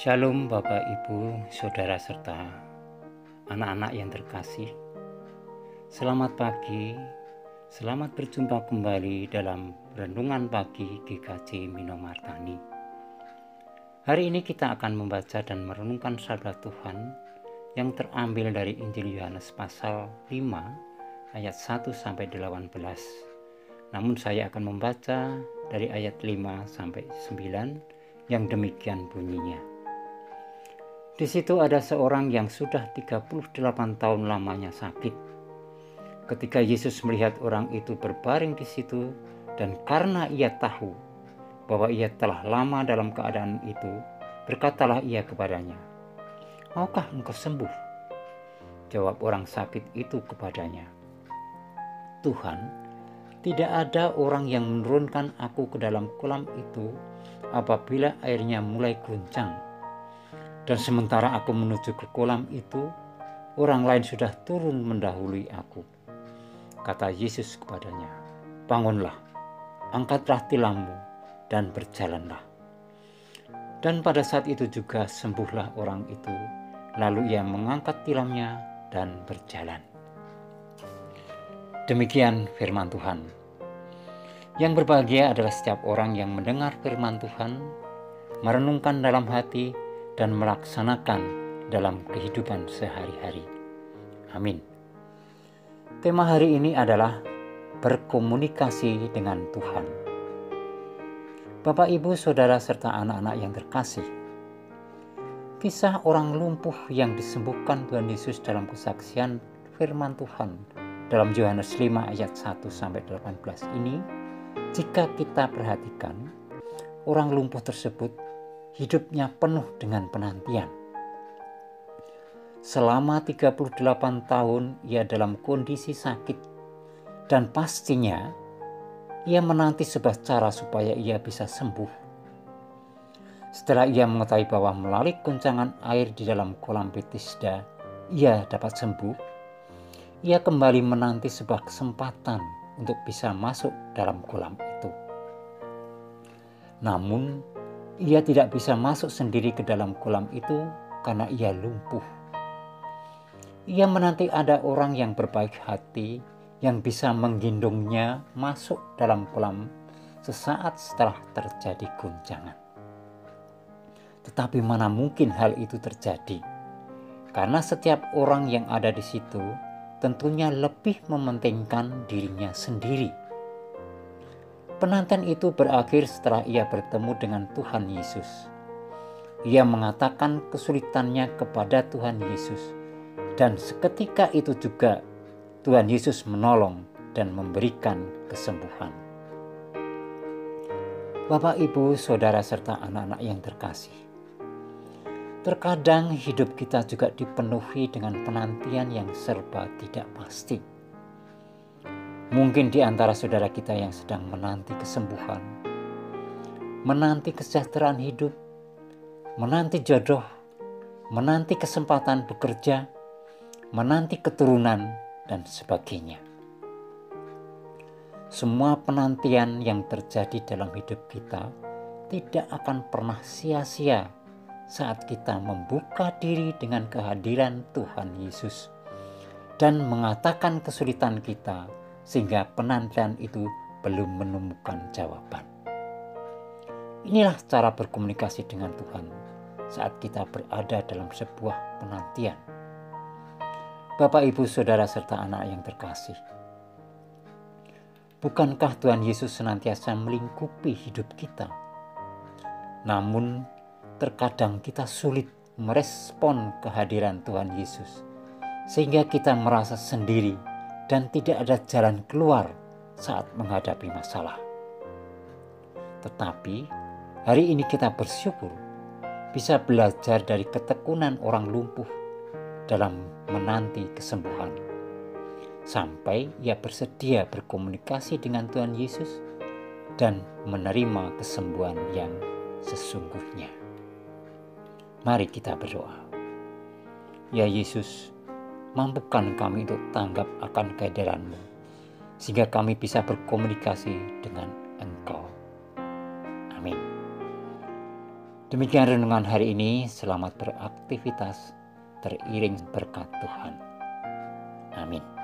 Shalom Bapak Ibu, Saudara serta anak-anak yang terkasih. Selamat pagi, selamat berjumpa kembali dalam Renungan Pagi GKJ Minomartani. Hari ini kita akan membaca dan merenungkan sabda Tuhan yang terambil dari Injil Yohanes pasal 5 ayat 1-18. Namun saya akan membaca dari ayat 5-9 yang demikian bunyinya. Di situ ada seorang yang sudah 38 tahun lamanya sakit. Ketika Yesus melihat orang itu berbaring di situ, dan karena ia tahu bahwa ia telah lama dalam keadaan itu, berkatalah ia kepadanya, "Maukah engkau sembuh?" Jawab orang sakit itu kepadanya, "Tuhan, tidak ada orang yang menurunkan aku ke dalam kolam itu apabila airnya mulai goncang. Dan sementara aku menuju ke kolam itu, orang lain sudah turun mendahului aku." Kata Yesus kepadanya, "Bangunlah, angkatlah tilammu, dan berjalanlah." Dan pada saat itu juga sembuhlah orang itu, lalu ia mengangkat tilamnya dan berjalan. Demikian firman Tuhan. Yang berbahagia adalah setiap orang yang mendengar firman Tuhan, merenungkan dalam hati, dan melaksanakan dalam kehidupan sehari-hari. Amin. Tema hari ini adalah berkomunikasi dengan Tuhan. Bapak, Ibu, Saudara, serta anak-anak yang terkasih, kisah orang lumpuh yang disembuhkan Tuhan Yesus dalam kesaksian firman Tuhan dalam Yohanes 5 ayat 1-18 ini, jika kita perhatikan, orang lumpuh tersebut hidupnya penuh dengan penantian. Selama 38 tahun ia dalam kondisi sakit, dan pastinya ia menanti sebuah cara supaya ia bisa sembuh. Setelah ia mengetahui bahwa melalui goncangan air di dalam kolam Bethesda ia dapat sembuh, ia kembali menanti sebuah kesempatan untuk bisa masuk dalam kolam itu. Namun ia tidak bisa masuk sendiri ke dalam kolam itu karena ia lumpuh. Ia menanti ada orang yang berbaik hati yang bisa menggendongnya masuk dalam kolam sesaat setelah terjadi goncangan. Tetapi mana mungkin hal itu terjadi? Karena setiap orang yang ada di situ tentunya lebih mementingkan dirinya sendiri. Penantian itu berakhir setelah ia bertemu dengan Tuhan Yesus. Ia mengatakan kesulitannya kepada Tuhan Yesus, dan seketika itu juga Tuhan Yesus menolong dan memberikan kesembuhan. Bapak, Ibu, Saudara, serta anak-anak yang terkasih, terkadang hidup kita juga dipenuhi dengan penantian yang serba tidak pasti. Mungkin di antara saudara kita yang sedang menanti kesembuhan, menanti kesejahteraan hidup, menanti jodoh, menanti kesempatan bekerja, menanti keturunan, dan sebagainya. Semua penantian yang terjadi dalam hidup kita tidak akan pernah sia-sia saat kita membuka diri dengan kehadiran Tuhan Yesus dan mengatakan kesulitan kita, sehingga penantian itu belum menemukan jawaban. Inilah cara berkomunikasi dengan Tuhan saat kita berada dalam sebuah penantian. Bapak, Ibu, Saudara, serta anak yang terkasih, bukankah Tuhan Yesus senantiasa melingkupi hidup kita? Namun terkadang kita sulit merespon kehadiran Tuhan Yesus, sehingga kita merasa sendiri dan tidak ada jalan keluar saat menghadapi masalah. Tetapi hari ini kita bersyukur bisa belajar dari ketekunan orang lumpuh dalam menanti kesembuhan, sampai ia bersedia berkomunikasi dengan Tuhan Yesus dan menerima kesembuhan yang sesungguhnya. Mari kita berdoa. Ya Yesus, mampukan kami untuk tanggap akan kehadiran-Mu, sehingga kami bisa berkomunikasi dengan Engkau. Amin. Demikian renungan hari ini. Selamat beraktivitas, teriring berkat Tuhan. Amin.